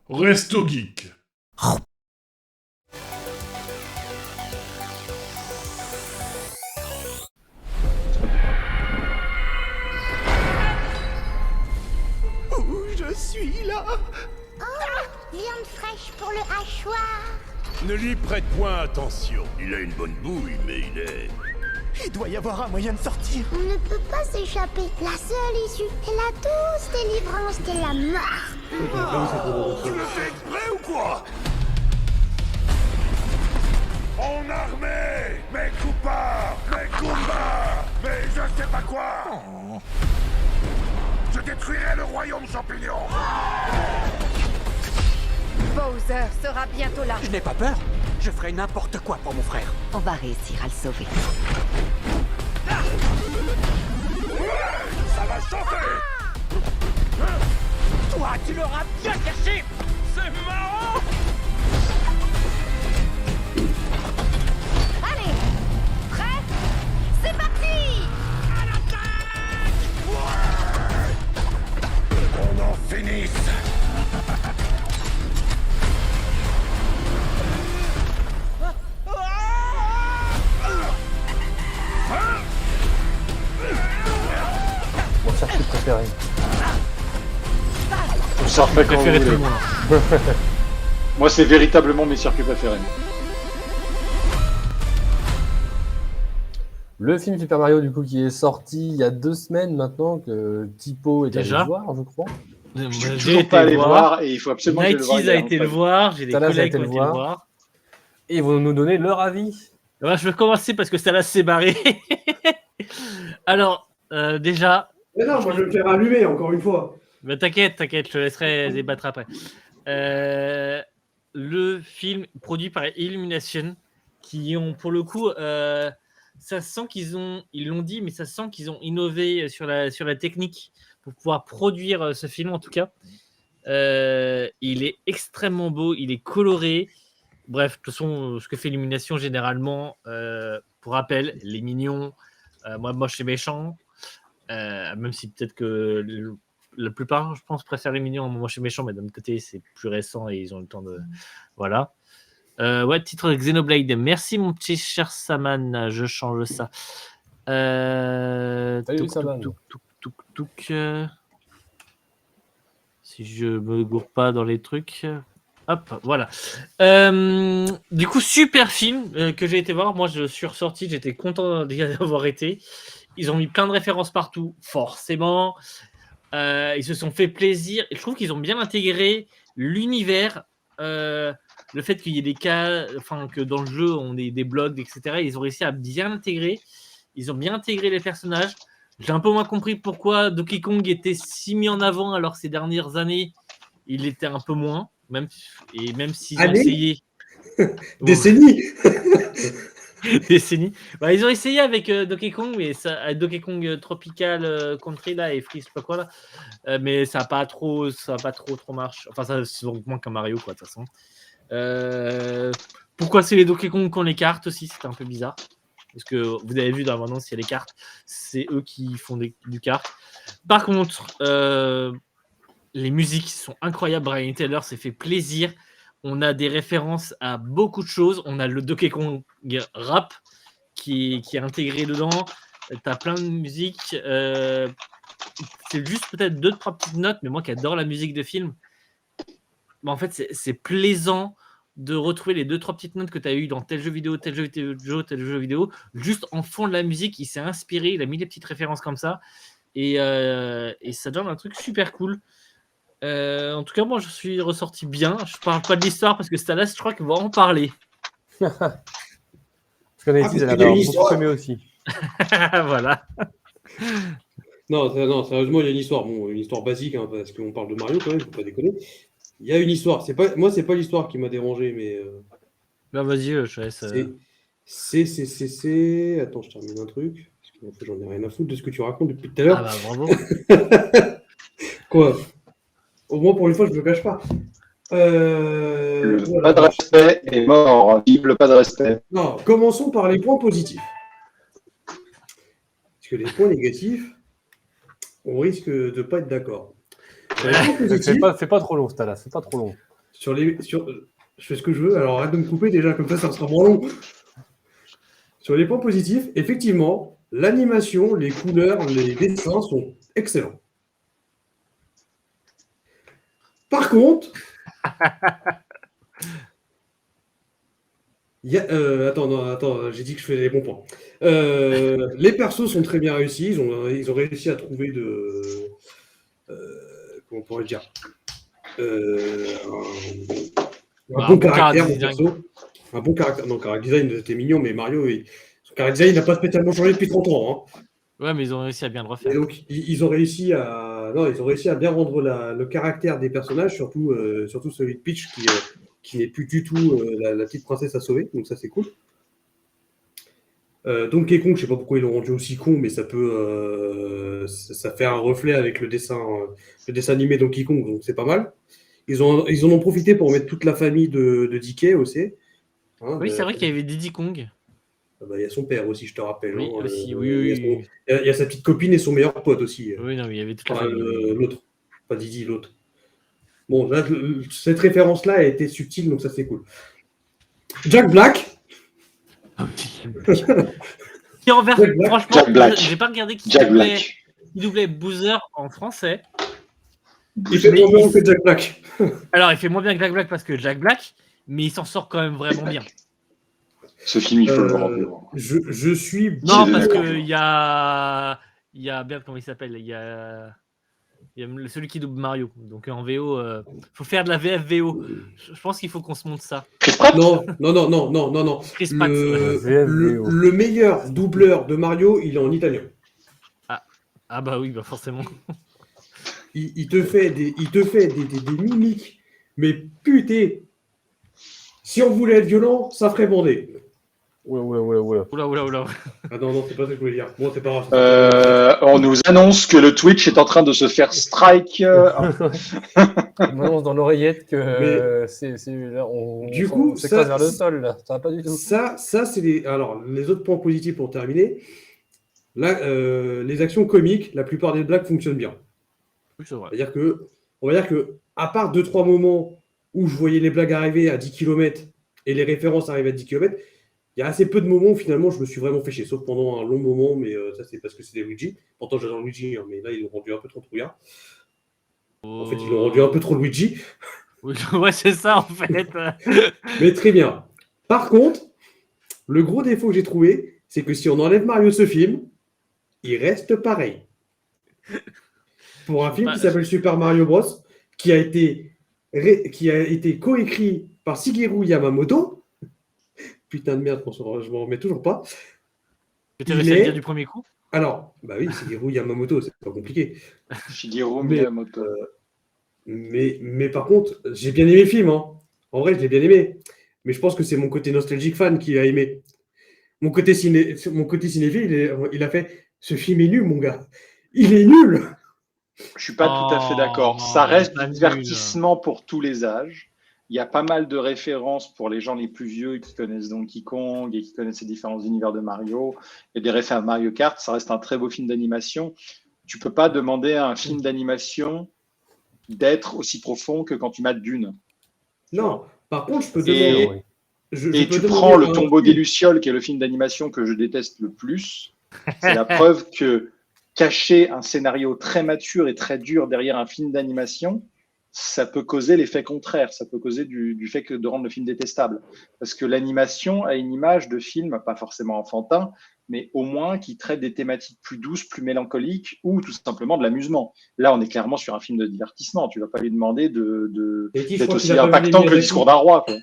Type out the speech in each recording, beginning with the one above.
Resto Geek. Où je suis là? Viande fraîche pour le hachoir. Ne lui prête point attention. Il a une bonne bouille, mais Il doit y avoir un moyen de sortir. On ne peut pas s'échapper. La seule issue est la douce délivrance de la mort. Tu le fais exprès ou quoi? En armée, mes coupards, mes combats, mais je sais pas quoi. Je détruirai le royaume champignon. Bowser sera bientôt là. Je n'ai pas peur. Je ferai n'importe quoi pour mon frère. On va réussir à le sauver. Ça va chauffer. Toi, tu l'auras bien caché. C'est marrant. Allez, prêt? C'est parti! À l'attaque. On en finisse. Mon circuit préféré. On s'en refait quand vous Préféré tout voulez. le monde. Moi, c'est véritablement mes circuits préférés. Le film Super Mario, du coup, qui est sorti il y a 2 semaines maintenant, que Tipo est Déjà allé voir, je crois. Je suis J'ai toujours été pas allé le voir. voir et il faut absolument que je le voie. Nighties a été le voir. J'ai des Talas a collègues été qui ont le été le voir. voir. Et ils vont nous donner leur avis. Alors, je vais commencer parce que Stalas s'est barré. Alors, déjà, Mais non, moi je vais me faire allumer encore une fois. bah, t'inquiète, je te laisserai débattre après. Le film produit par Illumination, qui ont pour le coup, ça sent ils l'ont dit, mais ça sent qu'ils ont innové sur la technique pour pouvoir produire ce film en tout cas. Il est extrêmement beau, il est coloré. Bref, de toute façon, ce que fait Illumination généralement, pour rappel, les mignons, moi moche et méchant, même si peut-être que la plupart, je pense, préfèrent les mignons en moche et méchant, mais d'un autre côté, c'est plus récent et ils ont le temps de. Voilà. Ouais, titre de Xenoblade. Merci, mon petit cher Saman, je change ça. Salut, Saman. Si je me gourre pas dans les trucs. Hop, voilà. Du coup, super film que j'ai été voir. Moi, je suis ressorti, j'étais content d'y avoir été. Ils ont mis plein de références partout, forcément. Ils se sont fait plaisir. Et je trouve qu'ils ont bien intégré l'univers, le fait qu'il y ait des cas, enfin que dans le jeu on ait des blogs, etc. Ils ont réussi à bien intégrer. Ils ont bien intégré les personnages. J'ai un peu moins compris pourquoi Donkey Kong était si mis en avant alors que ces dernières années il était un peu moins. Même s'ils ont Années essayé. Décennie. Décennies. Bah, ils ont essayé avec Donkey Kong, mais ça, Donkey Kong Tropical Country là et Freeze, je sais pas quoi là, mais ça a pas trop marche. Enfin, ça c'est donc moins qu'un Mario quoi de toute façon. Pourquoi c'est les Donkey Kong qui ont les cartes aussi, c'était un peu bizarre. Parce que vous avez vu dans l'abondance, il y a les cartes, c'est eux qui font du kart. Par contre, les musiques sont incroyables. Brian Taylor s'est fait plaisir. On a des références à beaucoup de choses. On a le Donkey Kong rap qui est intégré dedans. Tu as plein de musiques. C'est juste peut-être 2-3 petites notes, mais moi qui adore la musique de film, bah, en fait, c'est plaisant de retrouver les 2-3 petites notes que tu as eues dans tel jeu vidéo, tel jeu vidéo. Juste en fond de la musique, il s'est inspiré, il a mis des petites références comme ça. Et ça donne un truc super cool. En tout cas, moi, je suis ressorti bien. Je parle pas de l'histoire parce que Stalas, je crois qu'il va en parler. Je connais parce ici, elle qu'il y a avait une beaucoup histoire. aimé aussi. Voilà. Non, sérieusement, il y a une histoire. Bon, une histoire basique, hein, parce qu'on parle de Mario quand même, faut pas déconner. Il y a une histoire. Moi, c'est pas l'histoire qui m'a dérangé, mais Bah, vas-y, je laisse. c'est. Attends, je termine un truc. Parce que en fait, j'en ai rien à foutre de ce que tu racontes depuis tout à l'heure. Ah bah, bravo. Quoi? Au moins, pour une fois, je me cache pas. Le Voilà. pas de respect est mort. Vive le pas de respect. Non, commençons par les points positifs. Parce que les points négatifs, on risque de ne pas être d'accord. C'est pas trop long, Stalas, c'est pas trop long. Je fais ce que je veux, alors arrête de me couper déjà, comme ça sera moins long. Sur les points positifs, effectivement, l'animation, les couleurs, les dessins sont excellents. Par contre, attends, j'ai dit que je faisais les bons points. Les persos sont très bien réussis, ils ont réussi à trouver comment on pourrait dire un bon caractère, mon perso. Un bon caractère. Non, caractère design, c'était mignon, mais Mario, son caractère design n'a pas spécialement changé depuis 30 ans. Hein. Ouais, mais ils ont réussi à bien le refaire. Et donc, ils ont réussi à bien rendre le caractère des personnages, surtout celui de Peach, qui n'est plus du tout la petite princesse à sauver. Donc ça, c'est cool. Donkey Kong, je sais pas pourquoi ils l'ont rendu aussi con, mais ça fait un reflet avec le dessin animé Donkey Kong, donc c'est pas mal. Ils en ont profité pour mettre toute la famille de DK aussi. Hein, oui, c'est vrai qu'il y avait Diddy Kong. Il y a son père aussi, je te rappelle. Oui, hein, aussi, il y a sa petite copine et son meilleur pote aussi. Oui, non, mais il y avait toute la famille. L'autre, pas Didi, l'autre. Bon, là, cette référence-là a été subtile, donc ça c'est cool. Jack Black. Franchement, j'ai pas regardé qui Jack doublait Bowser en français. Il fait moins bien que Jack Black. Alors, il fait moins bien que Jack Black parce que Jack Black, mais il s'en sort quand même vraiment bien. Ce film, il faut le voir. Je suis... Non, parce qu'il y a bien, comment il s'appelle, il y a celui qui double Mario. Donc en VO, faut faire de la VFVO. Je pense qu'il faut qu'on se montre ça. Chris Pratt ? Non. Chris Pratt. Le meilleur doubleur de Mario, il est en italien. Ah bah oui, bah forcément. Il te fait des mimiques, mais putain, si on voulait être violent, ça ferait bander. Oula. Ah non, c'est pas ça que je voulais dire. Bon, c'est pas grave. On nous annonce que le Twitch est en train de se faire strike. On m'annonce dans l'oreillette que on s'écrase vers le sol. Là. Ça va pas du tout. Ça c'est les autres points positifs pour terminer. Là, les actions comiques, la plupart des blagues fonctionnent bien. Oui, c'est vrai. On va dire que, à part 2-3 moments où je voyais les blagues arriver à 10 km et les références arriver à 10 km, il y a assez peu de moments où finalement je me suis vraiment fait chier, sauf pendant un long moment, mais ça c'est parce que c'était Luigi. Pourtant j'adore Luigi, hein, mais là ils l'ont rendu un peu trop trouillard. En fait, ils l'ont rendu un peu trop Luigi. Oui, ouais, c'est ça en fait. Mais très bien. Par contre, le gros défaut que j'ai trouvé, c'est que si on enlève Mario de ce film, il reste pareil. Pour un film qui s'appelle Super Mario Bros, qui a été coécrit par Shigeru Yamamoto. Putain de merde, je m'en remets toujours pas. Tu as réussi à le dire du premier coup ? Alors, bah oui, Shigeru Yamamoto, c'est pas compliqué. Shigeru Miyamoto. Mais par contre, j'ai bien aimé le film. Hein. En vrai, je l'ai bien aimé. Mais je pense que c'est mon côté nostalgique fan qui l'a aimé. Mon côté cinéphile, il a fait « Ce film est nul, mon gars. Il est nul !» Je suis pas tout à fait d'accord. Ça reste du divertissement pour tous les âges. Il y a pas mal de références pour les gens les plus vieux qui connaissent Donkey Kong et qui connaissent les différents univers de Mario. Il y a des références à Mario Kart. Ça reste un très beau film d'animation. Tu peux pas demander à un film d'animation d'être aussi profond que quand tu mates Dune. Non, par contre, je peux demander... Tu prends le Tombeau des Lucioles, qui est le film d'animation que je déteste le plus. C'est la preuve que cacher un scénario très mature et très dur derrière un film d'animation, ça peut causer l'effet contraire. Ça peut causer du fait de rendre le film détestable. Parce que l'animation a une image de film, pas forcément enfantin, mais au moins qui traite des thématiques plus douces, plus mélancoliques, ou tout simplement de l'amusement. Là, on est clairement sur un film de divertissement. Tu ne vas pas lui demander d'être aussi impactant que le discours d'un roi, quoi.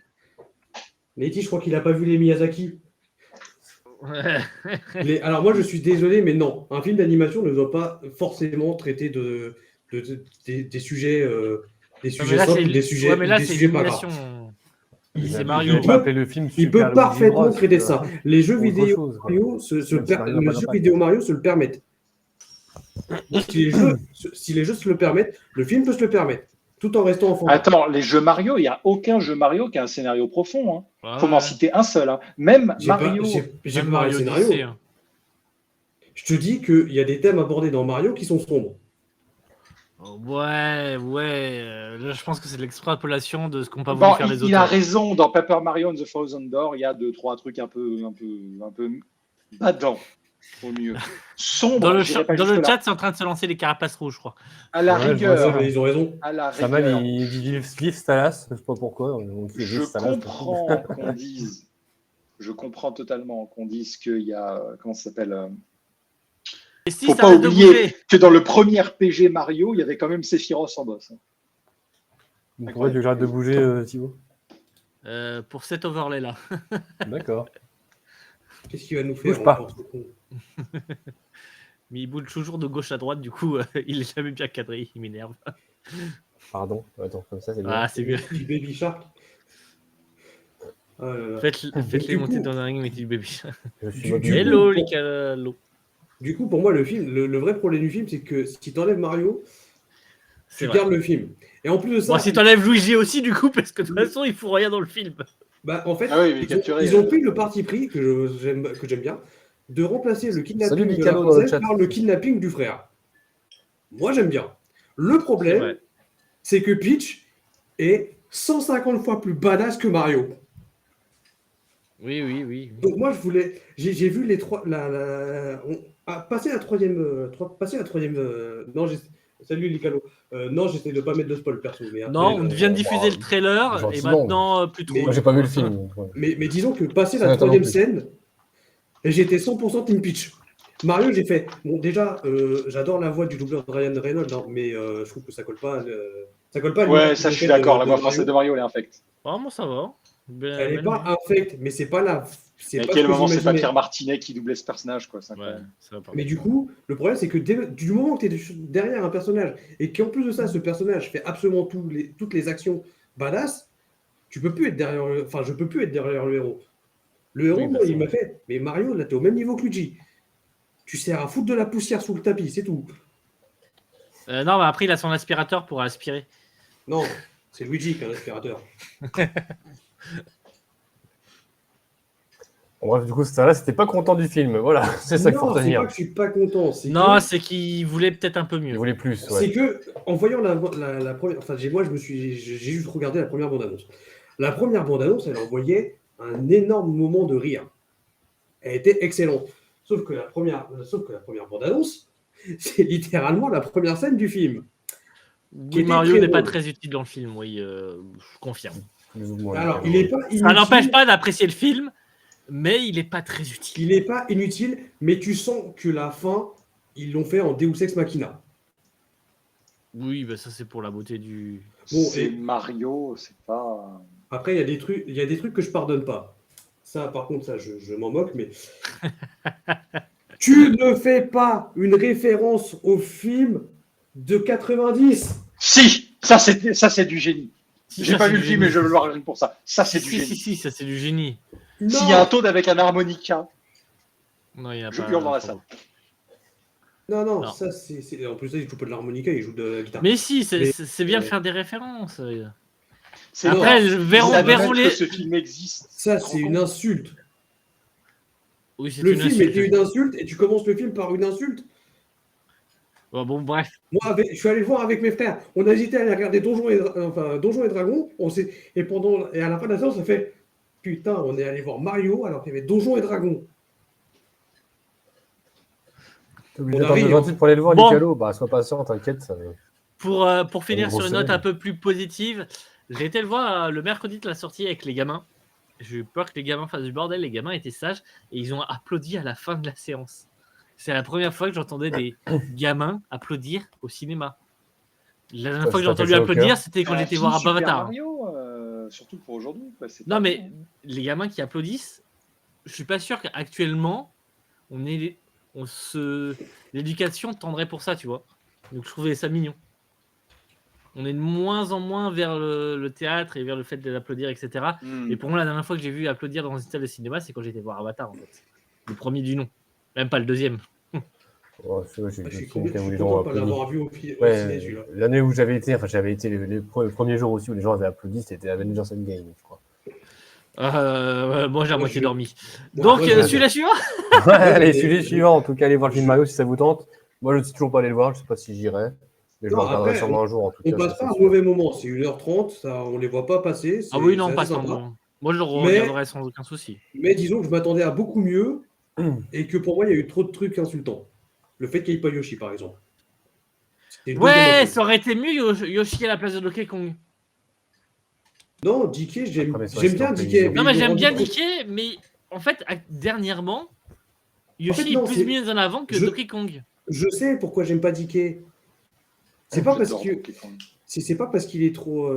Letty, je crois qu'il n'a pas vu les Miyazaki. Alors moi, je suis désolé, mais non. Un film d'animation ne doit pas forcément traiter des sujets simples, des sujets pas graves. Il peut parfaitement traiter ça. Les jeux vidéo Mario se le permettent. Si les jeux se le permettent, le film peut se le permettre. Tout en restant enfant. Attends, les jeux Mario, il n'y a aucun jeu Mario qui a un scénario profond. Hein. Ouais. Faut m'en citer un seul. Hein. Même Mario. J'ai pas un scénario. Hein. Je te dis qu'il y a des thèmes abordés dans Mario qui sont sombres. Ouais. Là, je pense que c'est de l'extrapolation de ce qu'ont pas Bon, voulu faire les autres. il a raison, dans Paper Mario and the Thousand Door, il y a 2-3 trucs un peu badants, au mieux. Sombre, Dans le j'irai pas chat, jusque-là. c'est en train de se lancer les carapaces rouges, je crois. À la Ouais, je vois rigueur, ça, mais ils ont raison. à la Saman, rigueur, il dit Liv Stalas, je sais pas pourquoi. Donc, il dit je Stalas. comprends qu'on dise, je comprends totalement qu'on dise qu'il y a, comment ça s'appelle, Et si faut ça pas arrête de oublier bouger que dans le premier RPG Mario, il y avait quand même Sephiroth en boss. Donc, pourquoi tu arrêtes de bouger, Thibaut? pour cet overlay-là. D'accord. Qu'est-ce qu'il va nous faire Bouge pas. encore, ce con ? Mais il bouge toujours de gauche à droite, du coup, il est jamais bien cadré, il m'énerve. Pardon. Attends, comme ça, c'est bien. Ah, c'est mieux. Petit Baby Shark. Ah là là. Faites-les Du monter coup- dans un ring, mettez du baby. Je suis Du- mobile. du- Hello, pour- les calos. Du coup, pour moi, le film, le vrai problème du film, c'est que si tu enlèves Mario, C'est tu vrai. gardes le film. Et en plus de ça, Bon, si t'enlèves Luigi aussi, du coup, parce que de toute façon, il faut rien dans le film. bah, en fait, Ah oui, mais ils, capturé, ils ont pris le parti pris que j'aime bien de remplacer le Salut, kidnapping de la Mikalo dans le princesse chat. par le kidnapping du frère. Moi, j'aime bien. Le C'est problème, vrai. c'est que Peach est 150 fois plus badass que Mario. Oui. Donc moi, j'ai vu les trois, passer la troisième, non, salut Licalo. Non, j'essaie de pas mettre de spoil perso. Mais Non, après, on vient de diffuser le trailer, et gentiment. maintenant, plus trop. Mais- Moi, j'ai pas vu le film. donc, ouais. mais disons que passer Ça la m'étonne troisième non plus. scène, j'étais 100% Team Peach. Mario, j'ai fait. Bon, déjà, j'adore la voix du doubleur de Ryan Reynolds, hein, mais je trouve que ça colle pas. Ça colle pas. à Ouais, l'image ça je suis de d'accord, la voix Mario. française de Mario, elle est infecte. Vraiment, ça va. Elle n'est pas infecte, mais c'est pas la. C'est À pas quel ce que moment c'est pas j'imaginais. Pierre Martinet qui doublait ce personnage, quoi. C'est Ouais, incroyable. ça va pas. Mais du coup, le problème, c'est que du moment que tu es derrière un personnage et qu'en plus de ça, ce personnage fait absolument toutes les actions badass, tu peux plus être derrière enfin, je peux plus être derrière le héros. Le héros, Oui, bah, moi, ça il va. m'a fait, mais Mario, là, tu es au même niveau que Luigi. Tu sers à foutre de la poussière sous le tapis, c'est tout. Non, mais après, il a son aspirateur pour aspirer. Non, c'est Luigi qui a un aspirateur. Bon, bref, du coup, là, c'était pas content du film. Voilà, c'est ça qu'il faut Non, c'est retenir. pas que je suis pas content. C'est Non, que- c'est qu'il voulait peut-être un peu Il mieux. voulait plus. c'est Ouais. que, en voyant la première. Enfin, moi, j'ai juste regardé la première bande-annonce. La première bande-annonce, elle envoyait un énorme moment de rire. Elle était excellente. Sauf que la première bande-annonce, c'est littéralement la première scène du film. qui Oui, était Mario très n'est pas drôle. très utile dans le film, oui, je confirme. Plus ou moins. Alors, il n'est pas Ça inutile. n'empêche pas d'apprécier le film, mais il n'est pas très utile. Il n'est pas inutile, mais tu sens que la fin, ils l'ont fait en Deus Ex Machina. Oui, bah ça c'est pour la beauté du. Bon, C'est et- Mario, c'est pas. Après, il y a des trucs que je pardonne pas. Ça, par contre, ça, je m'en moque, mais tu ne fais pas une référence au film de 90. Si, ça c'est du génie. Si, J'ai ça, pas c'est vu du le film, mais génie. je veux le voir rien que pour ça. Ça c'est du Si, génie. si, ça c'est du génie. Non, S'il y a un Toad avec un harmonica, Non, il y a je pas. lui envoie ça. non, Non. ça c'est. En plus, ça, il joue pas de l'harmonica, il joue de la guitare. Mais si, Mais- c'est bien de faire des références. C'est Après, énorme. verrons Ils admettent les. que ce film existe. Ça, Tu te c'est rends une compte insulte. Oui, c'est Le une film insulte. était une insulte et tu commences le film par une insulte. Bon, bref. Moi, je suis allé le voir avec mes frères. On a hésité à aller regarder Donjons et Dragons. Et à la fin de la séance, ça fait putain, on est allé voir Mario alors qu'il y avait Donjons et Dragons. T'es obligé On d'attendre arrive. 28 pour aller le voir, Bon. Nicalo. Bah, sois patient, t'inquiète. Ça... Pour finir Une sur grosse une note semaine. un peu plus positive, j'ai été le voir le mercredi de la sortie avec les gamins. J'ai eu peur que les gamins fassent du bordel. Les gamins étaient sages et ils ont applaudi à la fin de la séance. C'est la première fois que j'entendais des gamins applaudir au cinéma. La dernière Ça, fois que j'ai ça fait entendu ça au applaudir, cœur. c'était quand Un j'étais film voir Super Avatar. Mario, surtout pour aujourd'hui. quoi, c'est Non, pas mais bon. les gamins qui applaudissent, je suis pas sûr qu'actuellement, l'éducation tendrait pour ça, tu vois. Donc je trouvais ça mignon. On est de moins en moins vers le théâtre et vers le fait d'applaudir, etc. Hmm. Et pour moi, la dernière fois que j'ai vu applaudir dans une salle de cinéma, c'est quand j'étais voir Avatar, en fait. Le premier du nom. Même pas le deuxième. Ouais, j'ai Je vu suis le film où les content gens ont de pas applaudi. l'avoir vu au ciné, Ouais, celui-là. l'année où j'avais été, les premiers jours aussi où les gens avaient applaudi, c'était Avengers Endgame, je crois. Moi, j'ai à Moi, moitié je- dormi. Bon, Donc, après, celui-là suivant. Ouais, allez, mais- suivez suivant. En tout cas, allez voir le film Mario si ça vous tente. Moi, je ne suis toujours pas allé le voir. Je ne sais pas si j'irai. Mais je le Non, regarderai après, sûrement un jour en tout On cas. passe ça, pas un c'est sûr. mauvais moment, c'est 1h30, ça, on les voit pas passer. Ah oui, non, c'est pas assez sans. sympa. Moi, je le Mais- regarderai sans aucun souci. Mais disons que je m'attendais à beaucoup mieux et que pour moi, il y a eu trop de trucs insultants. Le fait qu'il n'y ait pas Yoshi, par exemple. C'était le deuxième Ouais, insulte. ça aurait été mieux Yoshi à la place de Donkey Kong. Non, DK, j'aime Après, mais ça j'aime reste bien un DK. paysan. Non, mais ils l'ont j'aime rendu bien trop- DK, mais en fait, dernièrement, Yoshi non, est plus c'est- mis en avant que je- Donkey Kong. Je sais pourquoi j'aime pas DK. C'est pas parce que c'est pas parce qu'il est trop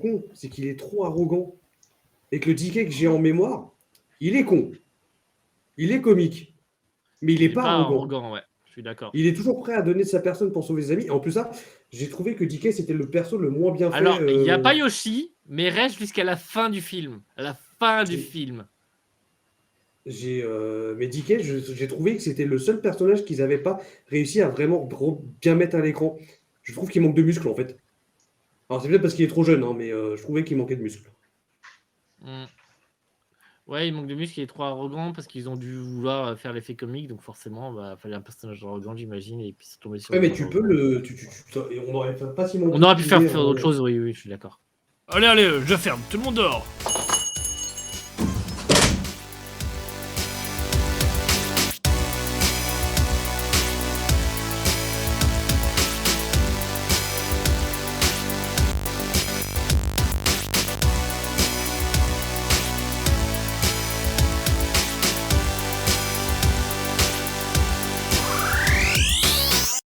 con, c'est qu'il est trop arrogant. Et que le DK que j'ai en mémoire, il est con. Il est comique. Mais il est pas arrogant. Ouais, je suis d'accord. Il est toujours prêt à donner de sa personne pour sauver ses amis. Et en plus, ça, j'ai trouvé que DK c'était le perso le moins bien fait. Alors, il n'y a pas Yoshi, mais reste jusqu'à la fin du film. À la fin du film. Mais DK, j'ai trouvé que c'était le seul personnage qu'ils n'avaient pas réussi à vraiment bien mettre à l'écran. Je trouve qu'il manque de muscles en fait. Alors c'est peut-être parce qu'il est trop jeune, hein, mais je trouvais qu'il manquait de muscles. Mm. Ouais, il manque de muscles, il est trop arrogant parce qu'ils ont dû vouloir faire l'effet comique, donc forcément, il fallait un personnage arrogant, j'imagine, et puis c'est tombé sur. Ouais, mais tu peux le. On aurait facilement. On aurait pu faire utiliser, d'autres choses, oui, je suis d'accord. Allez, allez, je ferme, tout le monde dehors.